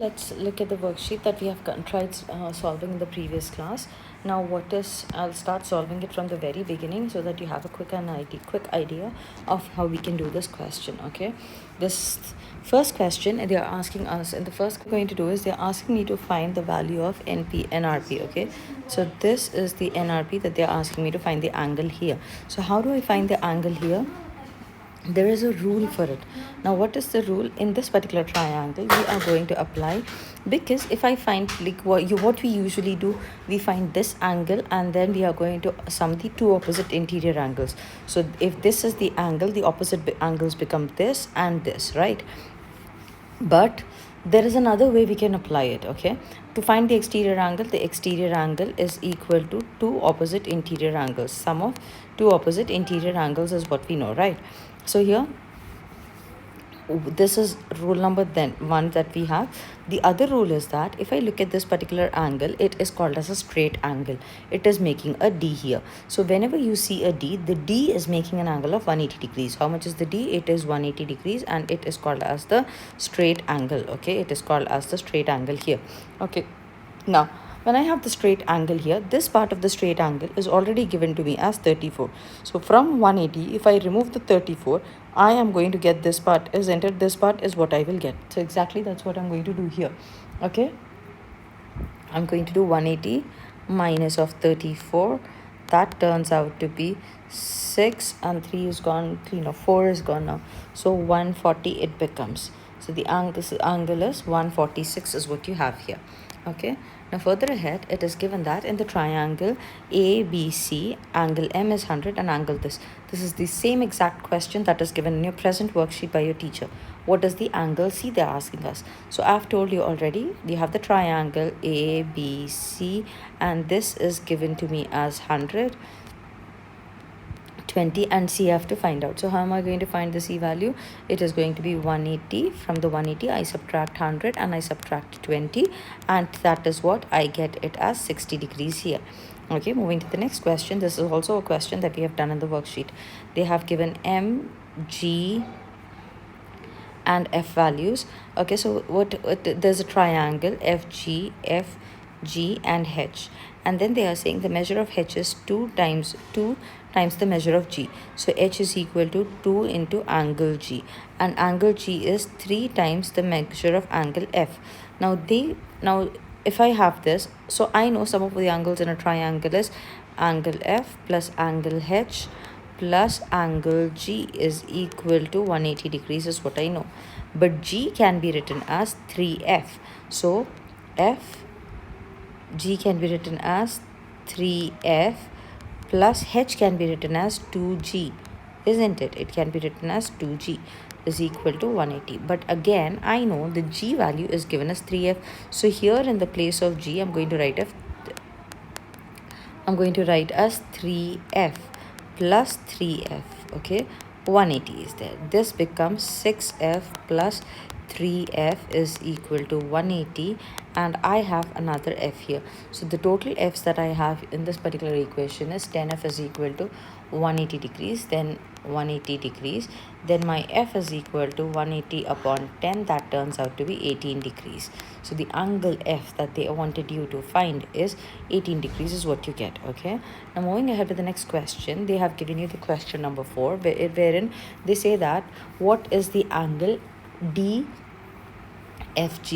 Let's look at the worksheet that we have tried solving in the previous class. Now I'll start solving it from the very beginning so that you have a quick idea of how we can do this question. Okay, this first question they are asking us, and the first we're going to do is they're asking me to find the value of NRP. Okay, so this is the NRP that they're asking me to find the angle here. So how do I find the angle here? There is a rule for it. Now what is the rule in this particular triangle we are going to apply? Because if I find like what we usually do, we find this angle and then we are going to sum the two opposite interior angles. So if this is the angle, the opposite angles become this and this, right? But there is another way we can apply it. Okay, to find the exterior angle is equal to two opposite interior angles. Sum of two opposite interior angles is what we know, right? So here this is rule number then one that we have. The other rule is that if I look at this particular angle, it is called as a straight angle. It is making a D here. So whenever you see a D, the D is making an angle of 180 degrees. How much is the D? It is 180 degrees and it is called as the straight angle. Okay, it is called as the straight angle here. Okay, now when I have the straight angle here, this part of the straight angle is already given to me as 34. So from 180, if I remove the 34, I am going to get this part is entered. This part is what I will get. So exactly that's what I'm going to do here. Okay, I'm going to do 180 minus of 34. That turns out to be 6 and 3 is gone. 4 is gone now. So 140 it becomes. So the angle is 146 is what you have here. Okay, now further ahead it is given that in the triangle ABC, angle M is 100 and angle this is the same exact question that is given in your present worksheet by your teacher. What is the angle C they're asking us? So I've told you already, you have the triangle ABC and this is given to me as 100, 20 and C I have to find out. So how am I going to find the C value? It is going to be 180. From the 180 I subtract 100 and I subtract 20 and that is what I get it as 60 degrees here. Okay, moving to the next question. This is also a question that we have done in the worksheet. They have given M, G and F values. Okay, so there's a triangle FG, FG and H, and then they are saying the measure of H is 2 times the measure of G. So H is equal to 2 into angle G, and angle G is 3 times the measure of angle F. Now if I have this, so I know some of the angles in a triangle is angle F plus angle H plus angle G is equal to 180 degrees is what I know. But G can be written as 3F. So G can be written as 3F plus H can be written as 2G, isn't it? It can be written as 2G is equal to 180. But again, I know the G value is given as 3F. So here in the place of G, I'm going to write as 3F plus 3F. Okay, 180 is there. This becomes 6F plus 3F is equal to 180 and I have another F here. So the total F's that I have in this particular equation is 10F is equal to 180 degrees, then 180 degrees, then my F is equal to 180 upon 10, that turns out to be 18 degrees. So the angle F that they wanted you to find is 18 degrees is what you get. Okay, now moving ahead with the next question, they have given you the question number 4 wherein they say that what is the angle DFG.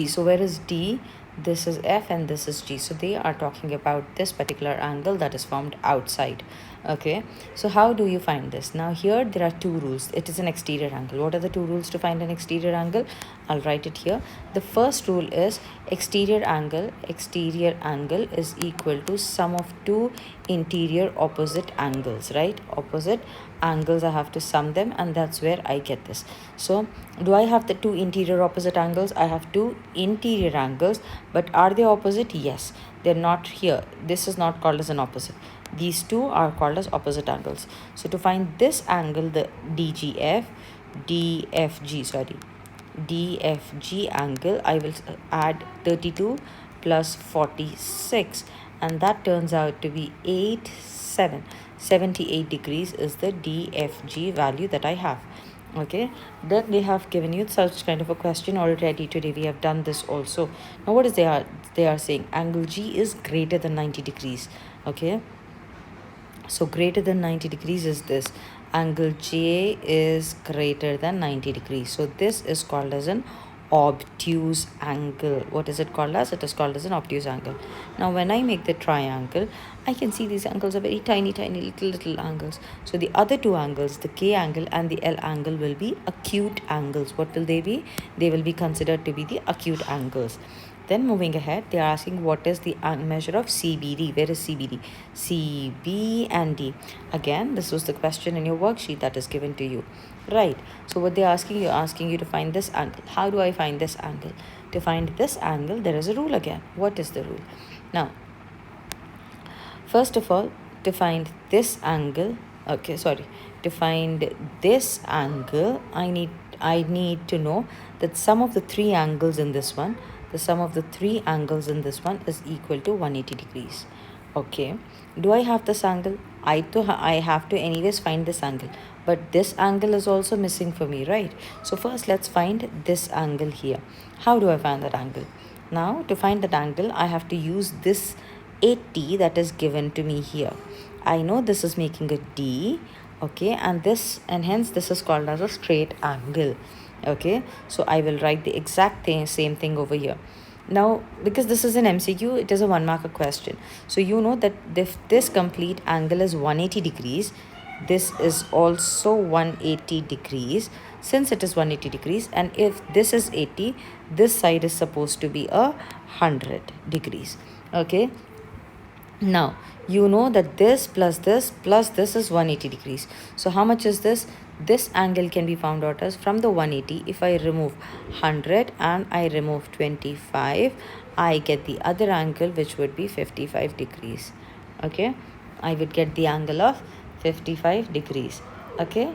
So where is D? This is F and this is G. So they are talking about this particular angle that is formed outside. Okay, so how do you find this? Now here there are two rules. It is an exterior angle. What are the two rules to find an exterior angle? I'll write it here. The first rule is exterior angle is equal to sum of two interior opposite angles, right? Opposite angles, I have to sum them and that's where I get this. So do I have the two interior opposite angles? I have two interior angles, but are they opposite? Yes, they're not here. This is not called as an opposite. These two are called as opposite angles. So to find this angle, the DFG angle, I will add 32 plus 46 and that turns out to be 78 degrees is the DFG value that I have. Okay, then they have given you such kind of a question already. Today we have done this also. Now what is they are saying angle G is greater than 90 degrees. Okay, so greater than 90 degrees is this. Angle J is greater than 90 degrees. So this is called as an obtuse angle. What is it called as? It is called as an obtuse angle. Now when I make the triangle, I can see these angles are very tiny, little angles. So the other two angles, the K angle and the L angle, will be acute angles. What will they be? They will be considered to be the acute angles. Then moving ahead, they are asking what is the measure of CBD. Where is CBD? C, B and D. Again, this was the question in your worksheet that is given to you. Right. So what they're asking you to find this angle. How do I find this angle? To find this angle, there is a rule again. What is the rule? Now, first of all, to find this angle, to find this angle, I need to know that sum of the three angles in this one, the sum of the three angles in this one is equal to 180 degrees. Okay, do I have this angle? I have to anyways find this angle, but this angle is also missing for me, right? So first let's find this angle here. How do I find that angle? Now to find that angle, I have to use this 80 that is given to me here. I know this is making a D, okay, and hence this is called as a straight angle. Okay, so I will write the exact same thing over here. Now because this is an MCQ, it is a 1 marker question, so you know that if this complete angle is 180 degrees, this is also 180 degrees. Since it is 180 degrees, and if this is 80, this side is supposed to be 100 degrees. Okay, now you know that this plus this is 180 degrees. So how much is this? This angle can be found out as, from the 180, if I remove 100 and I remove 25, I get the other angle, which would be 55 degrees. Okay, I would get the angle of 55 degrees. Okay,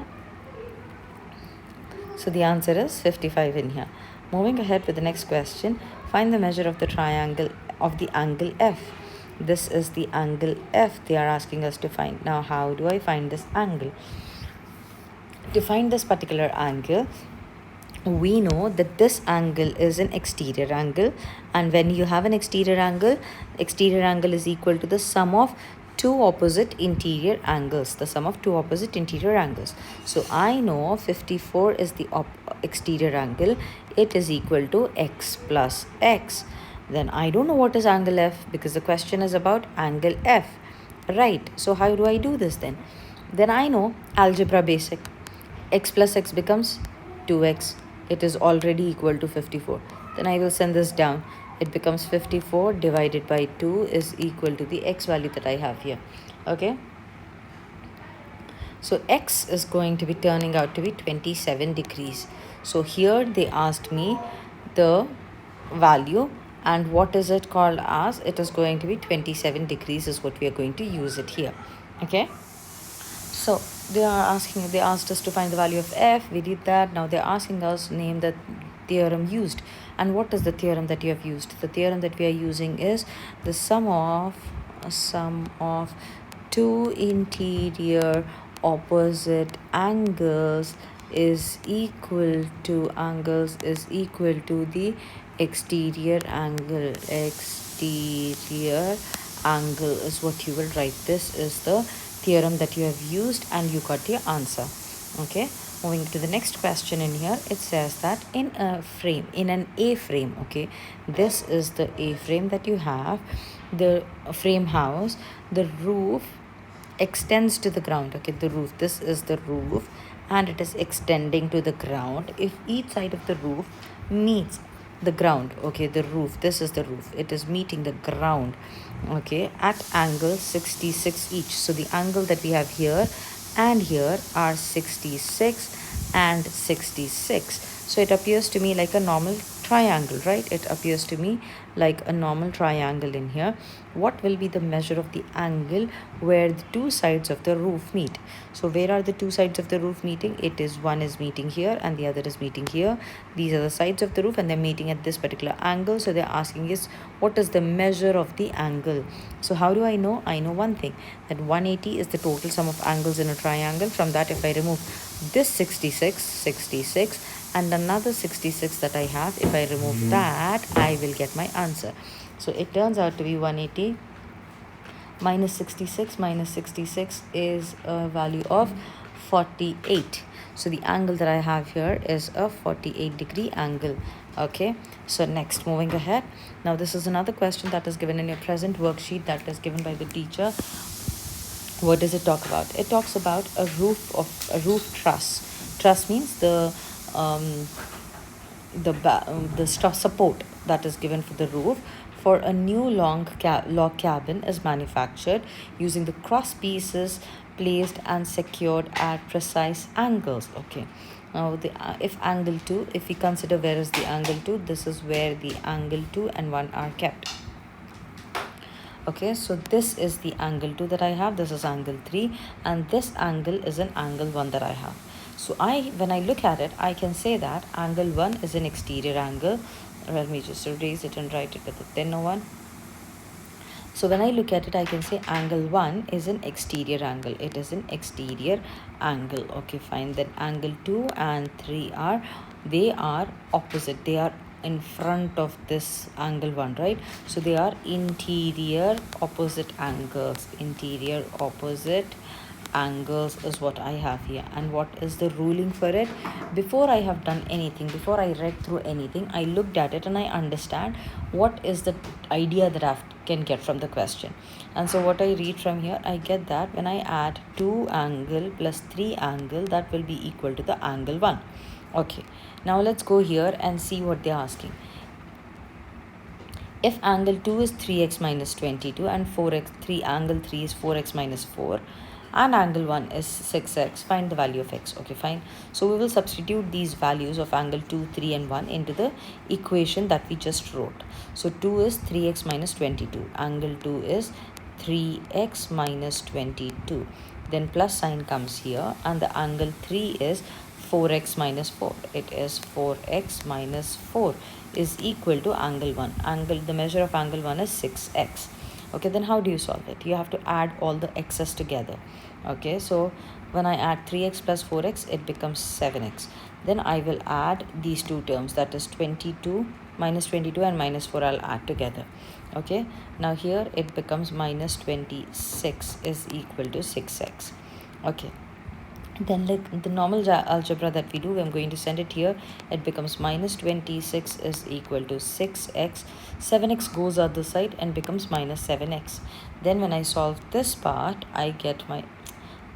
so the answer is 55 in here. Moving ahead with the next question, find the measure of the triangle of the angle F. This is the angle F they are asking us to find. Now how do I find this angle? To find this particular angle, we know that this angle is an exterior angle, and when you have an exterior angle is equal to the sum of two opposite interior angles, So I know 54 is the exterior angle. It is equal to x plus x. Then I don't know what is angle F, because the question is about angle F, right? So how do I do this then? Then I know algebra basic. X plus x becomes 2x. It is already equal to 54. Then I will send this down. It becomes 54 divided by 2 is equal to the x value that I have here. Okay, so x is going to be turning out to be 27 degrees. So here they asked me the value, and what is it called as? It is going to be 27 degrees is what we are going to use it here. Okay, so they asked us to find the value of f. We did that. Now they're asking us name the theorem used. And what is the theorem that you have used? The theorem that we are using is the sum of two interior opposite angles is equal to the exterior angle. Exterior angle is what you will write. This is the theorem that you have used, and you got your answer. Okay, moving to the next question in here, it says that in an A frame, okay, this is the A frame that you have, the frame house, the roof extends to the ground. Okay, this is the roof, and it is extending to the ground. If each side of the roof meets the ground, okay, this is the roof, it is meeting the ground, okay, at angle 66 each. So the angle that we have here and here are 66 and 66. So it appears to me like a normal triangle, right? It appears to me like a normal triangle in here. What will be the measure of the angle where the two sides of the roof meet? So where are the two sides of the roof meeting? It is one is meeting here and the other is meeting here. These are the sides of the roof and they're meeting at this particular angle. So they're asking is what is the measure of the angle? So how do I know? I know one thing, that 180 is the total sum of angles in a triangle. From that, if I remove this 66 and another 66 that I have, if I remove that, I will get my answer. So it turns out to be 180 minus 66 is a value of 48. So the angle that I have here is a 48-degree angle. Okay, so next, moving ahead. Now this is another question that is given in your present worksheet that is given by the teacher. What does it talk about? It talks about a roof truss. Truss means the support that is given for the roof for a new log cabin is manufactured using the cross pieces placed and secured at precise angles. Okay, now if angle 2, if we consider where is the angle 2, this is where the angle 2 and 1 are kept. Okay, so this is the angle 2 that I have, this is angle 3, and this angle is an angle 1 that I have. So when I look at it, I can say that angle 1 is an exterior angle. Let me just erase it and write it with a thinner one. So when I look at it, I can say angle 1 is an exterior angle. It is an exterior angle. Okay, fine. Then angle 2 and 3 they are opposite. They are in front of this angle 1, right? So they are interior opposite angles. Interior opposite angles is what I have here. And what is the ruling for it? Before I have done anything, before I read through anything, I looked at it and I understand what is the idea that I can get from the question. And so what I read from here, I get that when I add 2 angle plus 3 angle, that will be equal to the angle 1. Okay, now let's go here and see what they're asking. If angle 2 is 3x minus 22 and angle 3 is 4x minus 4 and angle 1 is 6x, find the value of x. Okay, fine. So we will substitute these values of angle 2, 3 and 1 into the equation that we just wrote. So 2 is 3x minus 22. Angle 2 is 3x minus 22. Then plus sign comes here and the angle 3 is 4x minus 4. It is 4x minus 4 is equal to angle 1. The measure of angle 1 is 6x. Okay, then how do you solve it? You have to add all the x's together. Okay, so when I add 3x plus 4x, it becomes 7x. Then I will add these two terms, that is 22 minus 22 and minus 4 I'll add together. Okay, now here it becomes minus 26 is equal to 6x. Okay, then like the normal algebra that we do, I'm going to send it here. It becomes minus 26 is equal to 6x. 7x goes other side and becomes minus 7x. Then when I solve this part, I get my,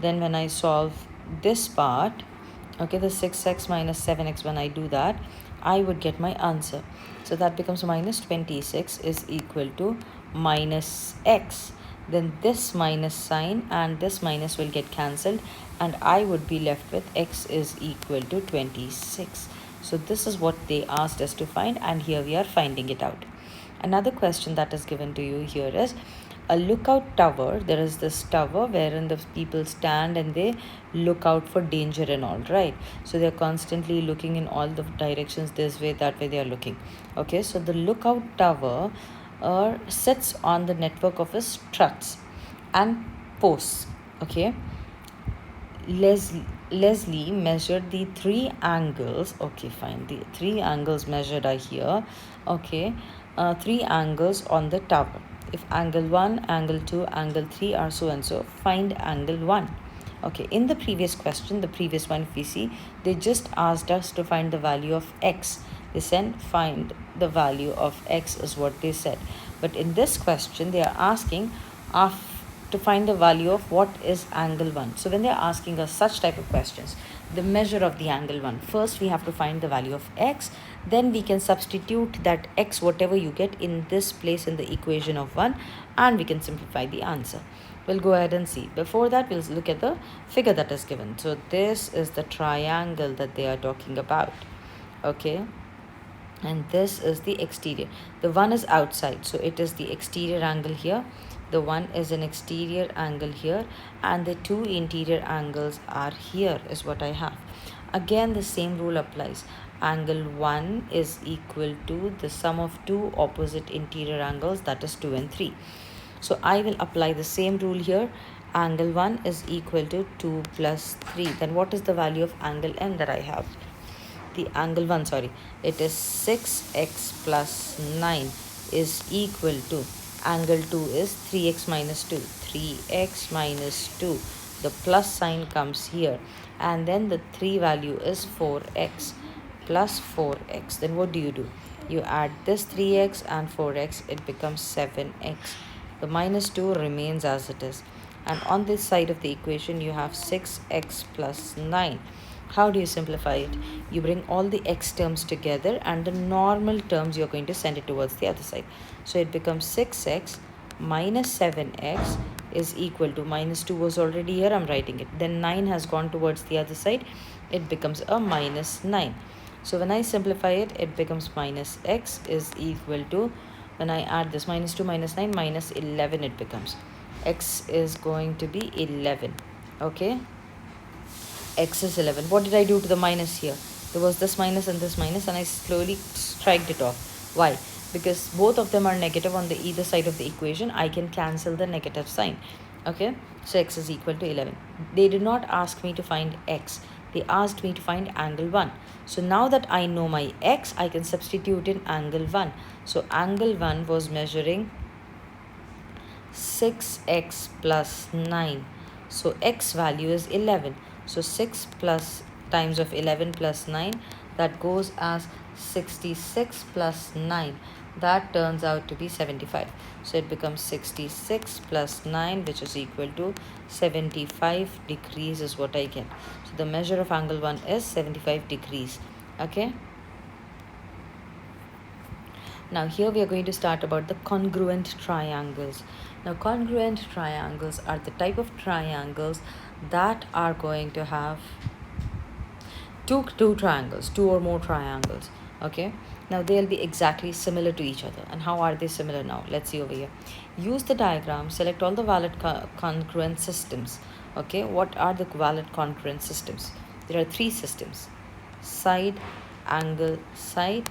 then when I solve this part, okay, the 6x minus 7x, when I do that, I would get my answer. So that becomes minus 26 is equal to minus x. Then this minus sign and this minus will get cancelled and I would be left with x is equal to 26. So this is what they asked us to find and here we are finding it out. Another question that is given to you here is a lookout tower. There is this tower wherein the people stand and they look out for danger and all, right? So they're constantly looking in all the directions, this way, that way they are looking. Okay, so the lookout tower sits on the network of struts and posts. Okay, Leslie measured the 3 angles. Okay, fine. The 3 angles measured are here. Okay, 3 angles on the tower. If angle 1, angle 2, angle 3 are so and so, find angle 1. Okay, in the previous question, the previous one, if we see, they just asked us to find the value of x. They said find the value of x is what they said. But in this question, they are asking to find the value of what is angle 1. So when they are asking us such type of questions, the measure of the angle 1, first we have to find the value of x. Then we can substitute that x, whatever you get, in this place in the equation of 1 and we can simplify the answer. We'll go ahead and see. Before that, we'll look at the figure that is given. So this is the triangle that they are talking about. Okay. and this is the exterior. The one is outside, so it is the exterior angle here. The one is an exterior angle here, and the two interior angles are here is what I have. Again, the same rule applies. Angle 1 is equal to the sum of two opposite interior angles, that is 2 and 3. So I will apply the same rule here. Angle 1 is equal to 2 plus 3. Then what is the value of angle n that I have? The angle 1, sorry, it is 6x plus 9 is equal to angle 2 is 3x minus 2. 3x minus 2, the plus sign comes here, and then the 3 value is 4x plus 4x. Then what do? You add this 3x and 4x, it becomes 7x. The minus 2 remains as it is, and on this side of the equation you have 6x plus 9. How do you simplify it? You bring all the x terms together, and the normal terms you're going to send it towards the other side. So it becomes 6x minus 7x is equal to, minus 2 was already here, I'm writing it. Then 9 has gone towards the other side. It becomes a minus 9. So when I simplify it, it becomes minus x is equal to, when I add this minus 2 minus 9 minus 11, it becomes x is going to be 11. Okay, x is 11. What did I do to the minus here? There was this minus and this minus, and I slowly striked it off. Why? Because both of them are negative on the either side of the equation. I can cancel the negative sign. Okay, so x is equal to 11. They did not ask me to find x. They asked me to find angle 1. So now that I know my x, I can substitute in angle 1. So angle 1 was measuring 6x plus 9. So x value is 11. So 6 plus times of 11 plus 9, that goes as 66 plus 9. That turns out to be 75. So it becomes 66 plus 9, which is equal to 75 degrees is what I get. So the measure of angle 1 is 75 degrees. Okay. Now here we are going to start about the congruent triangles. Now congruent triangles are the type of triangles that are going to have two triangles, two or more triangles. Okay, now they'll be exactly similar to each other. And how are they similar now? Let's see over here. Use the diagram, select all the valid congruent systems. Okay, what are the valid congruent systems? There are three systems: side, angle, side,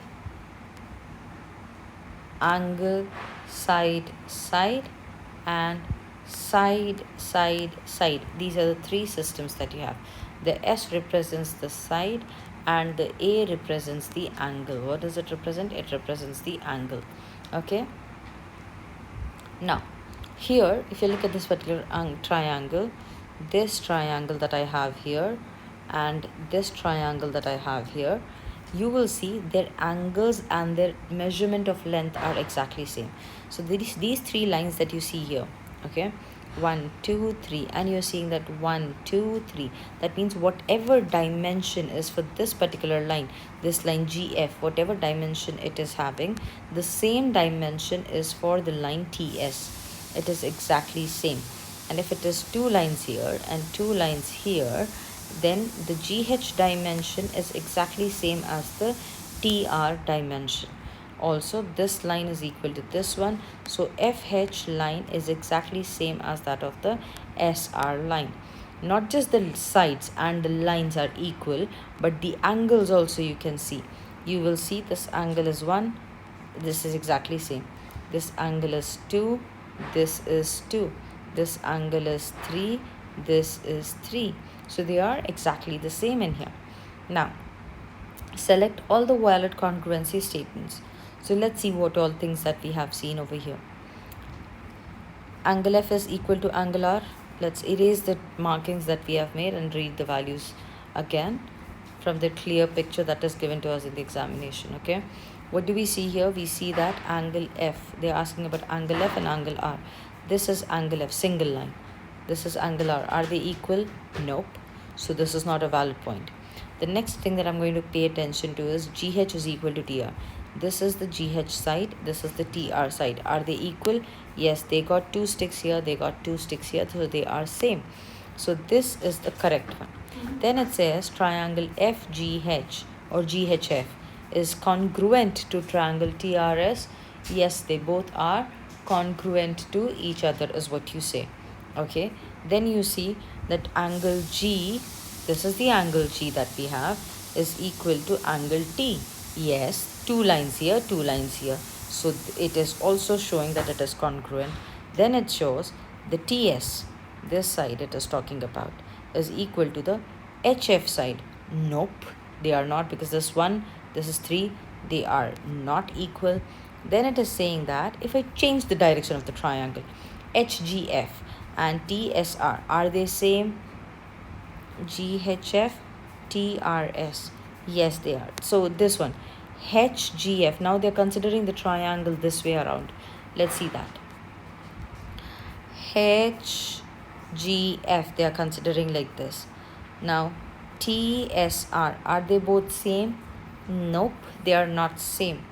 angle, side, side, and side, side, side. These are the three systems that you have. The S represents the side and the A represents the angle. What does it represent? It represents the angle. Okay. Now, here, if you look at this particular triangle, this triangle that I have here and this triangle that I have here, you will see their angles and their measurement of length are exactly same. So these three lines that you see here, okay, 1 2 3, and you're seeing that 1 2 3, that means whatever dimension is for this particular line, this line GF, whatever dimension it is having, the same dimension is for the line TS. It is exactly same. And if it is two lines here and two lines here, then the GH dimension is exactly same as the TR dimension. Also, this line is equal to this one. So FH line is exactly same as that of the SR line. Not just the sides and the lines are equal, but the angles also you can see. You will see this angle is 1. This is exactly same. This angle is 2. This is 2. This angle is 3. This is 3. So they are exactly the same in here. Now, select all the valid congruency statements. So let's see what all things that we have seen over here. Angle F is equal to angle R. Let's erase the markings that we have made and read the values again from the clear picture that is given to us in the examination. Okay, what do we see here? We see that angle F, they are asking about angle F and angle R. This is angle F, single line. This is angle R. Are they equal? Nope. So this is not a valid point. The next thing that I'm going to pay attention to is GH is equal to TR. This is the GH side. This is the TR side. Are they equal? Yes, they got 2 sticks here. They got 2 sticks here. So they are same. So this is the correct one. Then it says triangle FGH or GHF is congruent to triangle TRS? Yes, they both are congruent to each other is what you say. Okay, then you see that angle G, this is the angle G that we have, is equal to angle T. Yes, two lines here, two lines here. So it is also showing that it is congruent. Then it shows the TS, this side it is talking about, is equal to the HF side. Nope, they are not, because this one, this is 3, they are not equal. Then it is saying that if I change the direction of the triangle, HGF and TSR, are they same? GHF, TRS, yes they are. So this one, HGF, now they're considering the triangle this way around. Let's see that. HGF, they are considering like this. Now TSR, are they both same? Nope, they are not same.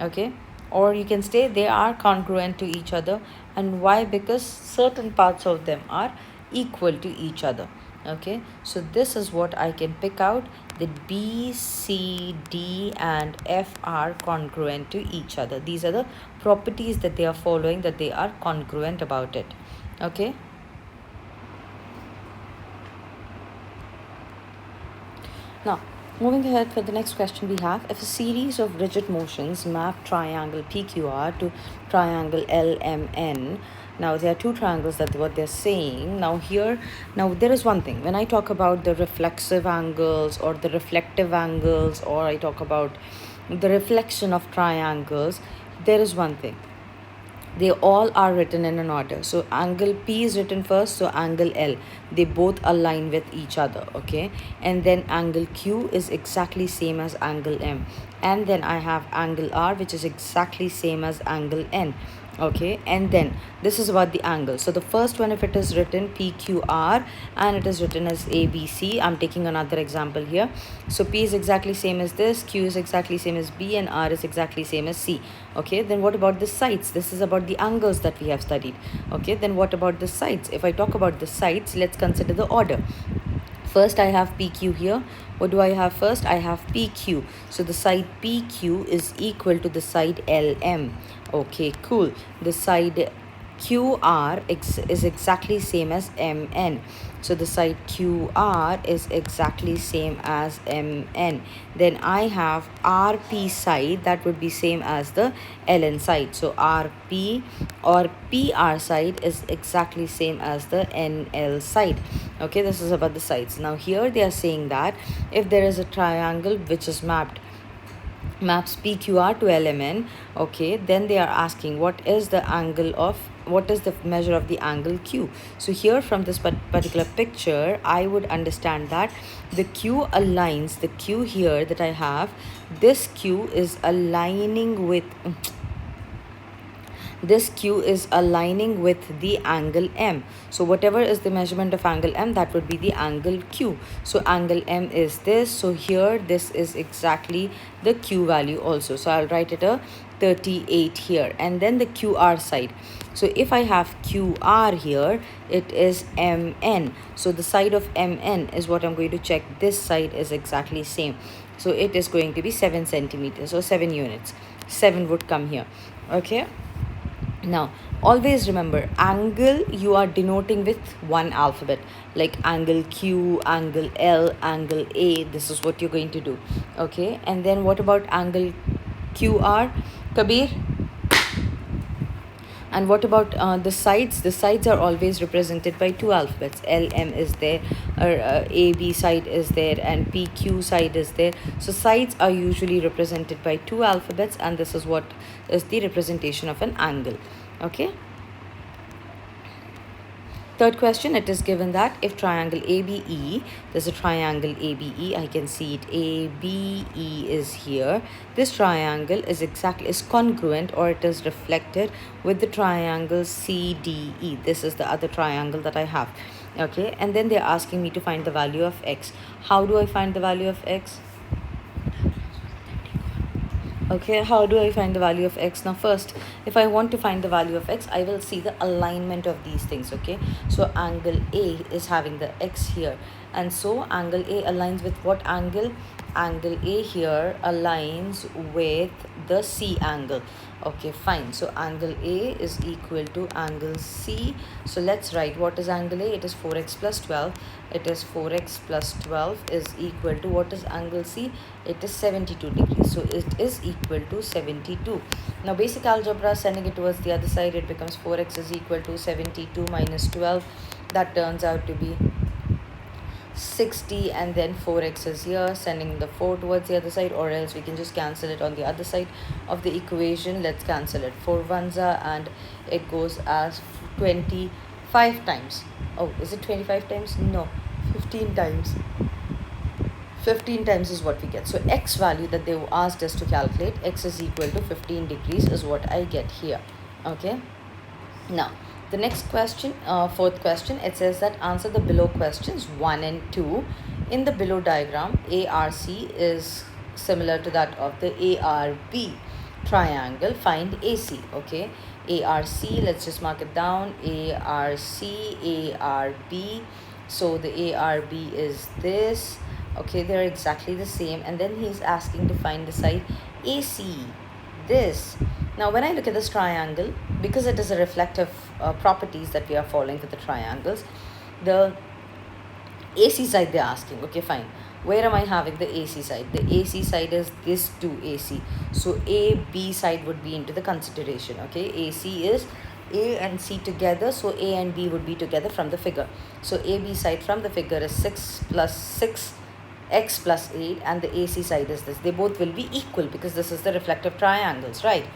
Okay, or you can say they are congruent to each other. And why? Because certain parts of them are equal to each other. Okay, so this is what I can pick out, that B, C, D and F are congruent to each other. These are the properties that they are following, that they are congruent about it. Okay, now moving ahead for the next question, we have, if a series of rigid motions map triangle PQR to triangle LMN. Now there are two triangles, that what they're saying. Now here, now there is one thing, when I talk about the reflexive angles or the reflective angles, or I talk about the reflection of triangles, there is one thing, they all are written in an order. So angle P is written first, so angle L, they both align with each other. Okay, and then angle Q is exactly same as angle M, and then I have angle R, which is exactly same as angle N. Okay, and then this is about the angle. So the first one, if it is written PQR and it is written as ABC, I'm taking another example here. So P is exactly same as this, Q is exactly same as B, and R is exactly same as C. Okay, then what about the sides? This is about the angles that we have studied. Okay, then what about the sides? If I talk about the sides, let's consider the order. First I have PQ here. What do I have first? I have PQ. So the side PQ is equal to the side LM. Okay, cool. The side QR is exactly same as MN. So the side QR is exactly same as MN. Then I have RP side, that would be same as the LN side. So RP or PR side is exactly same as the NL side. Okay, this is about the sides. Now here they are saying that if there is a triangle which is maps PQR to LMN, okay, then they are asking what is the measure of the angle Q. So here from this particular picture, I would understand that the Q aligns, the Q here that I have, this Q is aligning with this Q is aligning with the angle M. So whatever is the measurement of angle M, that would be the angle Q. So angle M is this. So here this is exactly the Q value also. So I'll write it a 38 here. And then the QR side. So if I have QR here, it is MN. So the side of MN is what I'm going to check. This side is exactly same. So it is going to be 7 centimeters or 7 units. 7 would come here. Okay. Now always remember, angle you are denoting with one alphabet, like angle Q, angle L, angle A. This is what you're going to do. Okay, and then what about angle QR, Kabir? And what about the sides? The sides are always represented by two alphabets. LM is there, or AB side is there, and PQ side is there. So sides are usually represented by two alphabets, and this is what is the representation of an angle. Okay. Third question, it is given that if triangle ABE, there's a triangle ABE, I can see it, ABE is here. This triangle is congruent, or it is reflected with the triangle CDE. This is the other triangle that I have. Okay, and then they're asking me to find the value of X. How do I find the value of X? Okay, how do I find the value of x? Now first, if I want to find the value of x, I will see the alignment of these things. Okay, so angle A is having the x here, and so angle A aligns with what angle? Angle A here aligns with the C angle. Okay, fine. So angle A is equal to angle C. So let's write what is angle A. It is 4x plus 12. It is 4x plus 12 is equal to what is angle C? It is 72 degrees. So it is equal to 72. Now basic algebra, sending it towards the other side, it becomes 4x is equal to 72 minus 12. That turns out to be 60, and then 4x is here, sending the 4 towards the other side, or else we can just cancel it on the other side of the equation. Let's cancel it. 4 ones are, and it goes as 25 times. Oh, is it 25 times? No, 15 times. 15 times is what we get. So x value that they asked us to calculate, x is equal to 15 degrees is what I get here. Okay, now the next question, fourth question, it says that answer the below questions 1 and 2. In the below diagram, ARC is similar to that of the ARB triangle. Find AC. Okay, ARC, let's just mark it down. ARC, ARB. So the ARB is this. Okay, they're exactly the same, and then he's asking to find the side AC, this. Now when I look at this triangle, because it is a reflective properties that we are following for the triangles, the AC side they're asking. Okay, fine. Where am I having the AC side? The AC side is this 2AC. So A, B side would be into the consideration. Okay, AC is A and C together. So A and B would be together from the figure. So AB side from the figure is 6 plus 6 x plus 8, and the AC side is this. They both will be equal because this is the reflective triangles, right?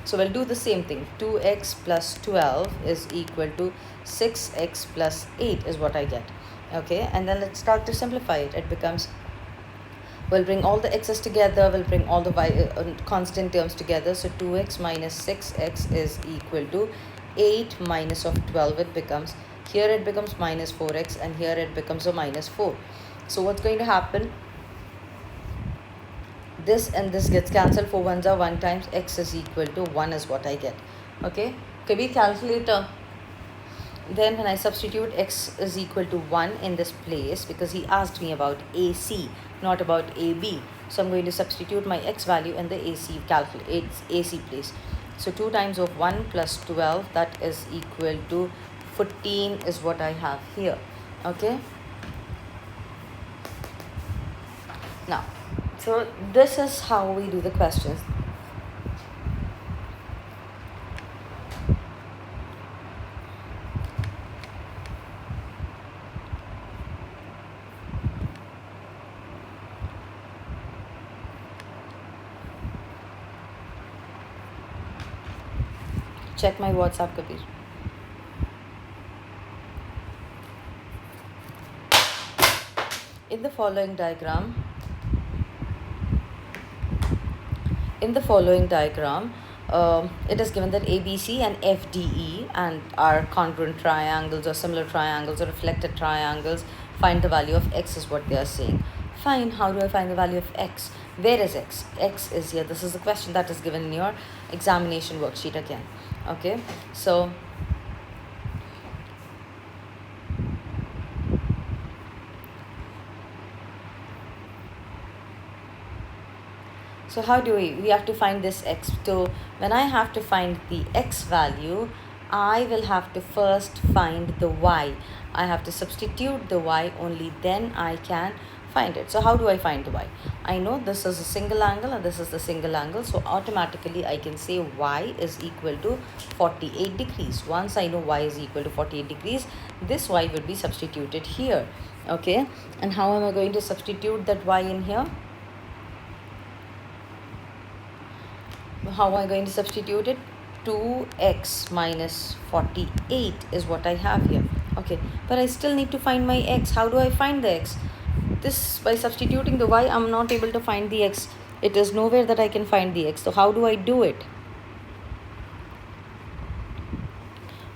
So we'll do the same thing. 2x plus 12 is equal to 6x plus 8 is what I get. Okay, and then let's start to simplify it. It becomes, we'll bring all the x's together, we'll bring all the constant terms together. So 2x minus 6x is equal to 8 minus of 12. It becomes, here it becomes minus 4x, and here it becomes a minus 4. So what's going to happen? This and this gets cancelled. 4 ones are 1 times x is equal to 1 is what I get. Okay, Kabir calculator. Then when I substitute x is equal to 1 in this place, because he asked me about AC, not about AB. So I'm going to substitute my x value in the AC place. So 2 times of 1 plus 12, that is equal to 14 is what I have here. Okay. Now, so this is how we do the questions. Check my WhatsApp, Kabir. In the following diagram, it is given that ABC and FDE and are congruent triangles or similar triangles or reflected triangles. Find the value of x is what they are saying. Fine, how do I find the value of x? Where is x? X is here. This is the question that is given in your examination worksheet again. Okay, so how do we have to find this x? So when I have to find the x value, I will have to first find the y. I have to substitute the y, only then I can find it. So how do I find the y? I know this is a single angle and this is the single angle. So automatically I can say y is equal to 48 degrees. Once I know y is equal to 48 degrees, this y will be substituted here. Okay. And how am I going to substitute that y in here? How am I going to substitute it? 2x minus 48 is what I have here. Okay, but I still need to find my x. How do I find the x? This, by substituting the y, I'm not able to find the x. It is nowhere that I can find the x. So how do I do it?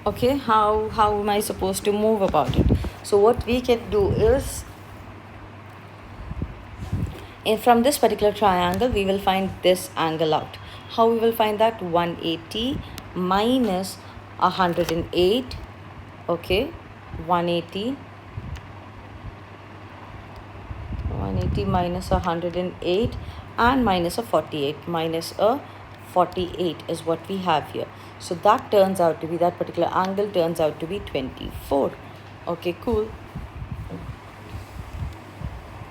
Okay, how am I supposed to move about it? So what we can do is, from this particular triangle, we will find this angle out. How we will find that? 180 minus 108. Okay, 180 minus 108 and minus a 48. Minus a 48 is what we have here. So that turns out to be, that particular angle turns out to be 24. Okay, cool.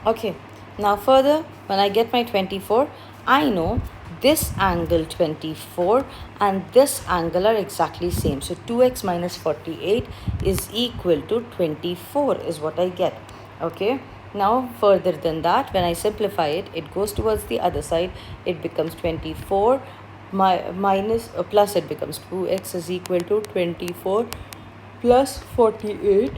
Okay, now further, when I get my 24, I know this angle 24 and this angle are exactly same. So 2x minus 48 is equal to 24 is what I get. Okay, now further than that, when I simplify it, it goes towards the other side. It becomes 24 minus plus, it becomes 2x is equal to 24 plus 48.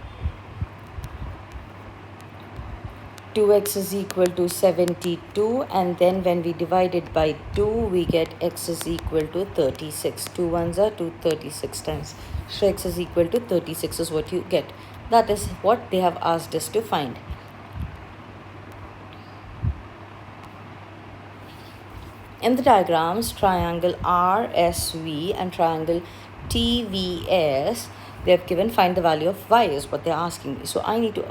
2x is equal to 72, and then when we divide it by 2, we get x is equal to 36. 2 ones are 2, 36 times. So x is equal to 36 is what you get. That is what they have asked us to find. In the diagrams, triangle RSV and triangle TVS, they have given find the value of y is what they're asking me. So I need to,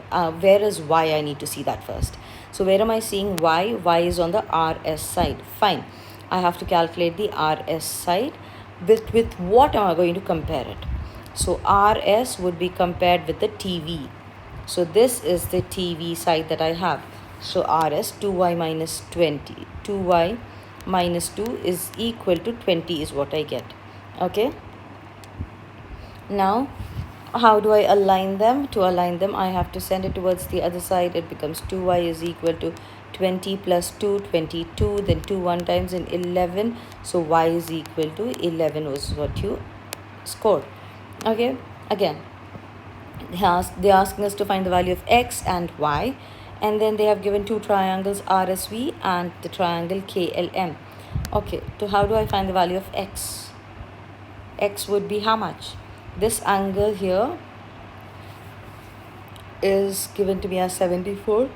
where is y? I need to see that first. So where am I seeing y? Y is on the RS side. Fine. I have to calculate the RS side. With what am I going to compare it? So RS would be compared with the TV. So this is the TV side that I have. So RS, 2y minus 20. 2y minus 2 is equal to 20 is what I get. Okay. Now, how do I align them? To align them, I have to send it towards the other side. It becomes 2y is equal to 20 plus 2, 22. Then 2 1 times in 11. So y is equal to 11 was what you scored. Okay. Again, they're asking us to find the value of x and y. And then they have given two triangles RSV and the triangle KLM. Okay, so how do I find the value of x? X would be how much? This angle here is given to me as 74.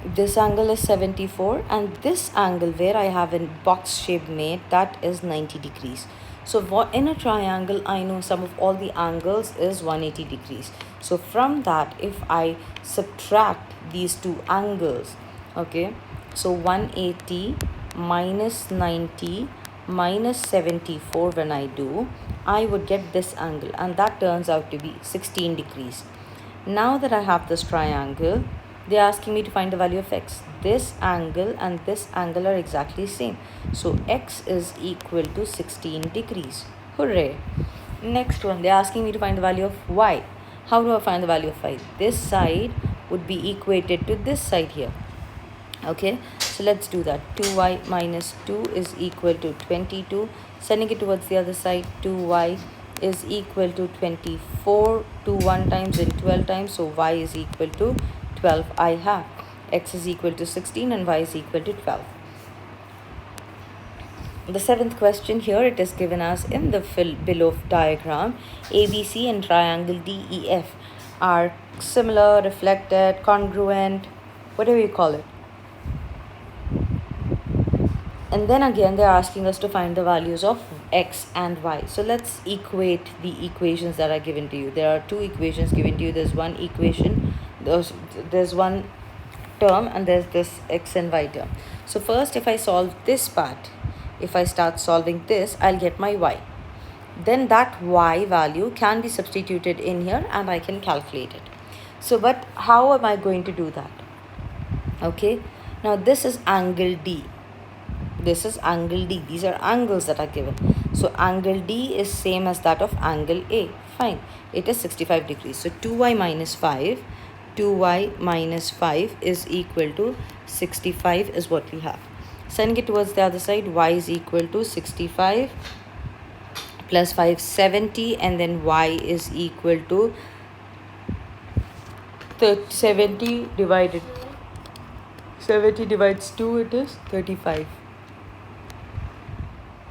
This angle is 74, and this angle where I have a box shape made, that is 90 degrees. So in a triangle, I know sum of all the angles is 180 degrees. So from that, if I subtract these two angles, okay, so 180 minus 90 minus 74, when I do, I would get this angle, and that turns out to be 16 degrees. Now that I have this triangle, they are asking me to find the value of x. This angle and this angle are exactly same. So x is equal to 16 degrees. Hooray! Next one, they are asking me to find the value of y. How do I find the value of y? This side would be equated to this side here. Okay, so let's do that. 2y minus 2 is equal to 22. Sending it towards the other side, 2y is equal to 24. 2 1 times in 12 times. So y is equal to 12. I have x is equal to 16 and y is equal to 12. The seventh question here, it is given as in the below diagram, ABC and triangle DEF are similar, reflected, congruent, whatever you call it. And then again, they're asking us to find the values of x and y. So let's equate the equations that are given to you. There are two equations given to you. There's one equation, there's one term, and there's this x and y term. So first, if I solve this part, if I start solving this, I'll get my y. Then that y value can be substituted in here and I can calculate it. So, but how am I going to do that? Okay, now this is angle D. This is angle D. These are angles that are given. So angle D is same as that of angle A. Fine. It is 65 degrees. So 2y minus 5. 2y minus 5 is equal to 65 is what we have. Sending it towards the other side, y is equal to 65 plus 5, 70, and then y is equal to 70 divided 70 divides 2, it is 35.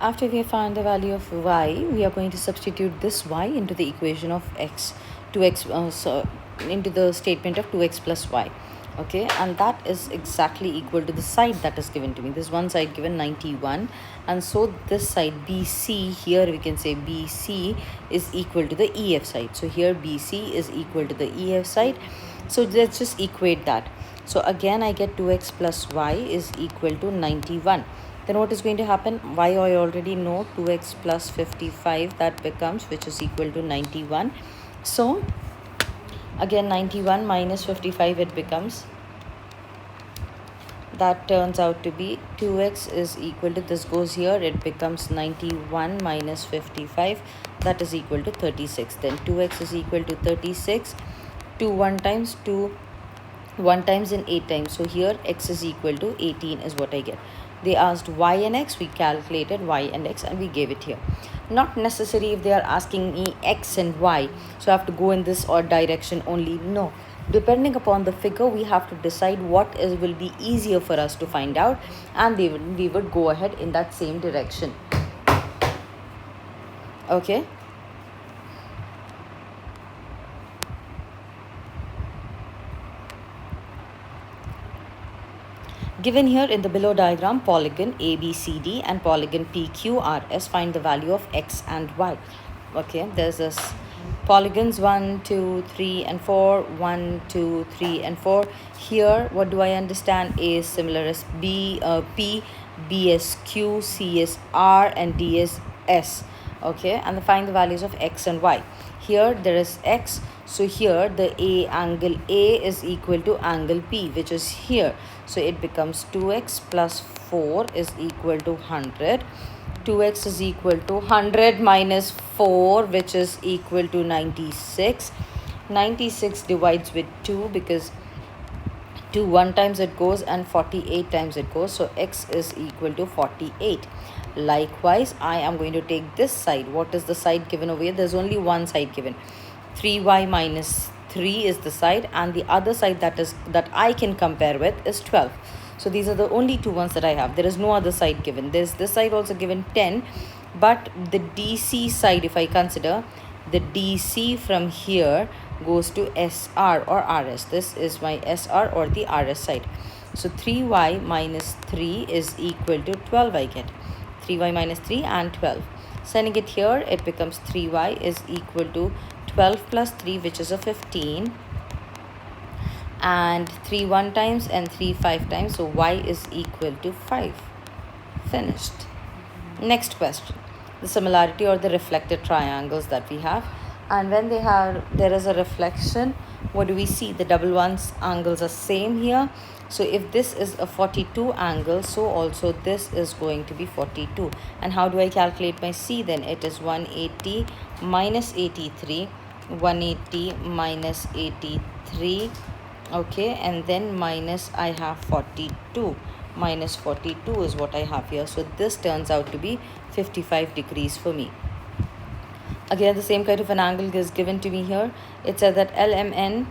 After we have found the value of y, we are going to substitute this y into the equation of x, 2x, into the statement of 2x plus y. okay, and that is exactly equal to the side that is given to me. This one side given 91, and so this side BC, here we can say BC is equal to the EF side. So here BC is equal to the EF side. So let's just equate that. So again I get 2x plus y is equal to 91. Then what is going to happen? Y I already know, 2x plus 55, that becomes, which is equal to 91. So again 91 minus 55, it becomes, that turns out to be 2x is equal to, this goes here, it becomes 91 minus 55, that is equal to 36. Then 2x is equal to 36, 2 1 times, 2 1 times and 8 times. So here x is equal to 18 is what I get. They asked y and x, we calculated y and x and we gave it here. Not necessary if they are asking me x and y, so I have to go in this or direction only. No, depending upon the figure we have to decide what is will be easier for us to find out, and we would go ahead in that same direction. Okay. Given here in the below diagram, polygon ABCD and polygon PQRS, find the value of x and y. Okay, there's this polygons 1 2 3 and 4, 1 2 3 and 4. Here what do I understand is similar as P, B as Q, C as R and D as S. Okay, and find the values of x and y. Here there is x, so here the angle A is equal to angle P, which is here. So it becomes 2x plus 4 is equal to 100. 2x is equal to 100 minus 4, which is equal to 96. 96 divides with 2 because 2 1 times it goes and 48 times it goes. So x is equal to 48. Likewise, I am going to take this side. What is the side given over here? There's only one side given. 3y minus 3 is the side, and the other side that I can compare with is 12. So these are the only two ones that I have. There is no other side given. There's this side also given 10, but the DC side, if I consider, the DC from here goes to SR or RS. This is my SR or the RS side. So 3y minus 3 is equal to 12 I get. 3y minus 3 and 12. Sending it here, it becomes 3y is equal to 12 plus 3, which is a 15. And 3 1 times and 3 5 times. So y is equal to 5. Finished. Next question. The similarity or the reflected triangles that we have. And when there is a reflection, what do we see? The double ones angles are same here. So if this is a 42 angle, so also this is going to be 42. And how do I calculate my C then? It is 180 minus 83, 180 minus 83, okay, and then minus I have 42. Minus 42 is what I have here. So this turns out to be 55 degrees for me. Again, the same kind of an angle is given to me here. It says that LMN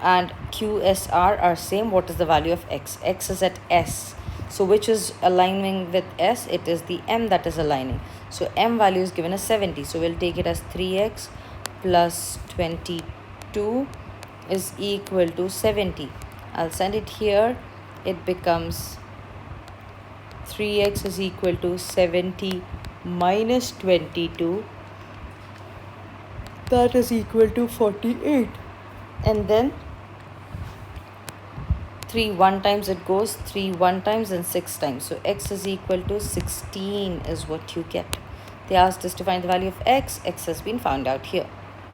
and QSR are same. What is the value of x? X is at S. So which is aligning with S? It is the M that is aligning. So M value is given as 70. So we'll take it as 3x plus 22 is equal to 70. I'll send it here. It becomes 3x is equal to 70 minus 22. That is equal to 48. And then 3 1 times it goes, 3 1 times and 6 times. So x is equal to 16 is what you get. They asked us to find the value of x. X has been found out here.